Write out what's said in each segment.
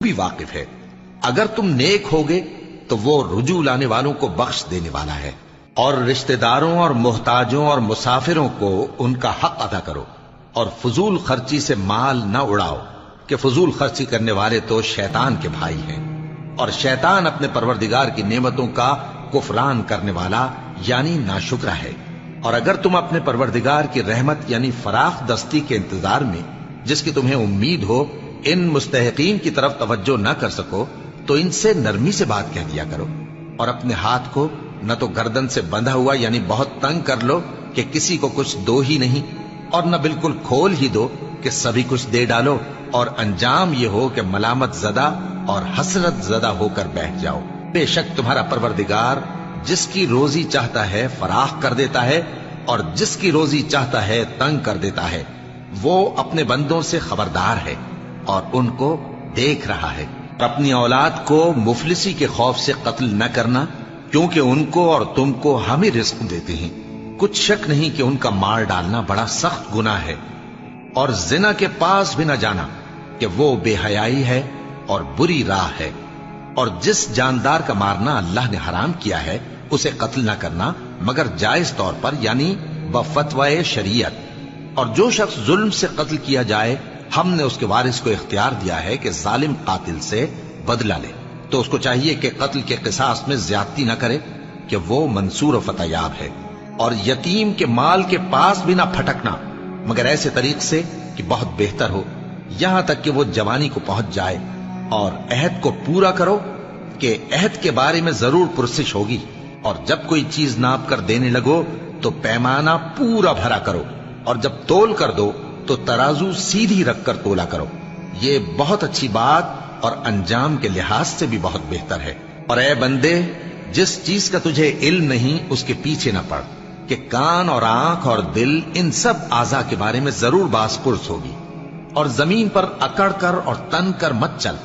بھی واقف ہے۔ اگر تم نیک ہوگے تو وہ رجوع لانے والوں کو بخش دینے والا ہے۔ اور رشتہ داروں اور محتاجوں اور مسافروں کو ان کا حق ادا کرو، اور فضول خرچی سے مال نہ اڑاؤ، کہ فضول خرچی کرنے والے تو شیطان کے بھائی ہیں، اور شیطان اپنے پروردگار کی نعمتوں کا کفران کرنے والا یعنی ناشکرا ہے۔ اور اگر تم اپنے پروردگار کی رحمت یعنی فراخ دستی کے انتظار میں، جس کی تمہیں امید ہو، ان مستحقین کی طرف توجہ نہ کر سکو تو ان سے نرمی سے بات کہہ دیا کرو، اور اپنے ہاتھ کو نہ تو گردن سے بندھا ہوا یعنی بہت تنگ کر لو کہ کسی کو کچھ دو ہی نہیں، اور نہ بالکل کھول ہی دو کہ سبھی کچھ دے ڈالو، اور انجام یہ ہو کہ ملامت زدہ اور حسرت زدہ ہو کر بیٹھ جاؤ۔ بے شک تمہارا پروردگار جس کی روزی چاہتا ہے فراخ کر دیتا ہے، اور جس کی روزی چاہتا ہے تنگ کر دیتا ہے۔ وہ اپنے بندوں سے خبردار ہے اور ان کو دیکھ رہا ہے۔ اپنی اولاد کو مفلسی کے خوف سے قتل نہ کرنا، کیونکہ ان کو اور تم کو ہم ہی رزق دیتے ہیں۔ کچھ شک نہیں کہ ان کا مار ڈالنا بڑا سخت گناہ ہے۔ اور زنا کے پاس بھی نہ جانا کہ وہ بے حیائی ہے اور بری راہ ہے۔ اور جس جاندار کا مارنا اللہ نے حرام کیا ہے اسے قتل نہ کرنا مگر جائز طور پر یعنی بفتوائے شریعت۔ اور جو شخص ظلم سے قتل کیا جائے ہم نے اس کے وارث کو اختیار دیا ہے کہ ظالم قاتل سے بدلہ لے، تو اس کو چاہیے کہ قتل کے قصاص میں زیادتی نہ کرے، کہ وہ منصور و فتح یاب ہے۔ اور یتیم کے مال کے پاس بھی نہ پھٹکنا مگر ایسے طریق سے کہ بہت بہتر ہو، یہاں تک کہ وہ جوانی کو پہنچ جائے۔ اور عہد کو پورا کرو کہ عہد کے بارے میں ضرور پرسش ہوگی، اور جب کوئی چیز ناپ کر دینے لگو تو پیمانہ پورا بھرا کرو، اور جب تول کر دو تو ترازو سیدھی رکھ کر تولا کرو، یہ بہت اچھی بات اور انجام کے لحاظ سے بھی بہت بہتر ہے۔ اور اے بندے، جس چیز کا تجھے علم نہیں اس کے پیچھے نہ پڑ، کہ کان اور آنکھ اور دل ان سب اعضاء کے بارے میں ضرور باز پرس ہوگی۔ اور زمین پر اکڑ کر اور تن کر مت چل،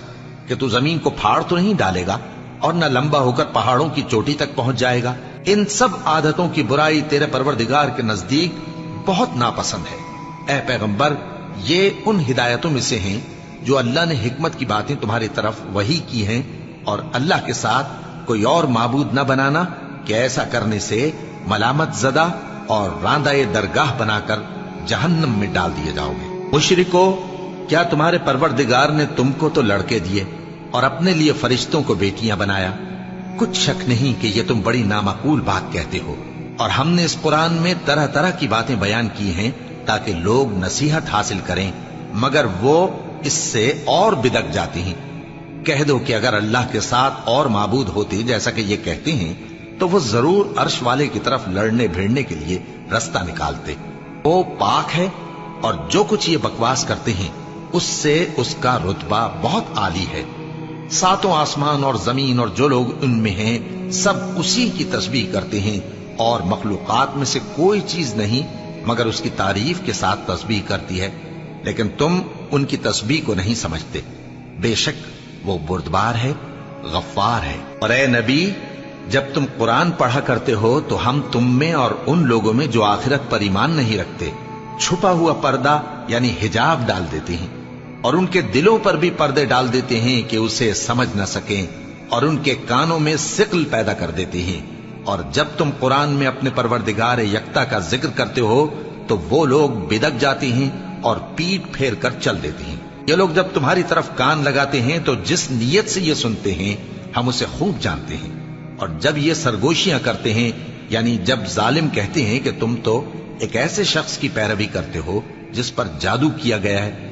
کہ تو زمین کو پھاڑ تو نہیں ڈالے گا اور نہ لمبا ہو کر پہاڑوں کی چوٹی تک پہنچ جائے گا۔ ان سب عادتوں کی برائی تیرے پروردگار کے نزدیک بہت ناپسند ہے۔ اے پیغمبر، یہ ان ہدایتوں میں سے ہیں جو اللہ نے حکمت کی باتیں تمہاری طرف وحی کی ہیں، اور اللہ کے ساتھ کوئی اور معبود نہ بنانا، کہ ایسا کرنے سے ملامت زدہ اور راندہ درگاہ بنا کر جہنم میں ڈال دیے جاؤ گے۔ مشرکو، کیا تمہارے پروردگار نے تم کو تو لڑکے دیے اور اپنے لیے فرشتوں کو بیٹیاں بنایا؟ کچھ شک نہیں کہ یہ تم بڑی نامعقول بات کہتے ہو، اور ہم نے اس قرآن میں طرح طرح کی باتیں بیان کی ہیں تاکہ لوگ نصیحت حاصل کریں، مگر وہ اس سے اور بدک جاتے ہیں۔ کہہ دو کہ اگر اللہ کے ساتھ اور معبود ہوتے جیسا کہ یہ کہتے ہیں تو وہ ضرور عرش والے کی طرف لڑنے بھیڑنے کے لیے رستہ نکالتے۔ وہ پاک ہے، اور جو کچھ یہ بکواس کرتے ہیں اس سے اس کا رتبہ بہت عالی ہے۔ ساتوں آسمان اور زمین اور جو لوگ ان میں ہیں سب اسی کی تسبیح کرتے ہیں، اور مخلوقات میں سے کوئی چیز نہیں مگر اس کی تعریف کے ساتھ تسبیح کرتی ہے، لیکن تم ان کی تسبیح کو نہیں سمجھتے۔ بے شک وہ بردبار ہے، غفار ہے۔ اور اے نبی، جب تم قرآن پڑھا کرتے ہو تو ہم تم میں اور ان لوگوں میں جو آخرت پر ایمان نہیں رکھتے چھپا ہوا پردہ یعنی حجاب ڈال دیتے ہیں، اور ان کے دلوں پر بھی پردے ڈال دیتے ہیں کہ اسے سمجھ نہ سکیں، اور ان کے کانوں میں ثقل پیدا کر دیتے ہیں۔ اور جب تم قرآن میں اپنے پروردگار یکتا کا ذکر کرتے ہو تو وہ لوگ بدک جاتے ہیں اور پیٹ پھیر کر چل دیتے ہیں۔ یہ لوگ جب تمہاری طرف کان لگاتے ہیں تو جس نیت سے یہ سنتے ہیں ہم اسے خوب جانتے ہیں، اور جب یہ سرگوشیاں کرتے ہیں یعنی جب ظالم کہتے ہیں کہ تم تو ایک ایسے شخص کی پیروی کرتے ہو جس پر جادو کیا گیا ہے،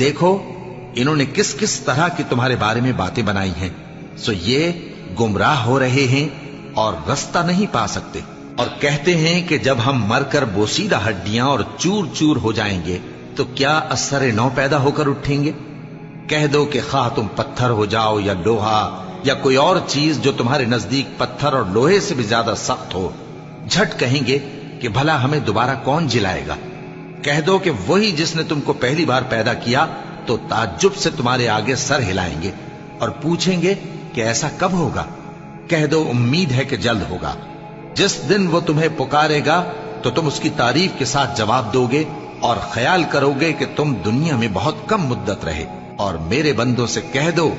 دیکھو انہوں نے کس کس طرح کی تمہارے بارے میں باتیں بنائی ہیں، سو یہ گمراہ ہو رہے ہیں اور رستہ نہیں پا سکتے۔ اور کہتے ہیں کہ جب ہم مر کر بوسیدہ ہڈیاں اور چور چور ہو جائیں گے تو کیا اثر نو پیدا ہو کر اٹھیں گے؟ کہہ دو کہ خواہ تم پتھر ہو جاؤ یا لوہا یا کوئی اور چیز جو تمہارے نزدیک پتھر اور لوہے سے بھی زیادہ سخت ہو، جھٹ کہیں گے کہ بھلا ہمیں دوبارہ کون جلائے گا؟ کہہ دو کہ وہی جس نے تم کو پہلی بار پیدا کیا تو تعجب سے تمہارے آگے سر ہلائیں گے اور پوچھیں گے کہ ایسا کب ہوگا؟ کہہ دو امید ہے کہ جلد ہوگا۔ جس دن وہ تمہیں پکارے گا تو تم اس کی تعریف کے ساتھ جواب دو گے اور خیال کرو گے کہ تم دنیا میں بہت کم مدت رہے۔ اور میرے بندوں سے کہہ دو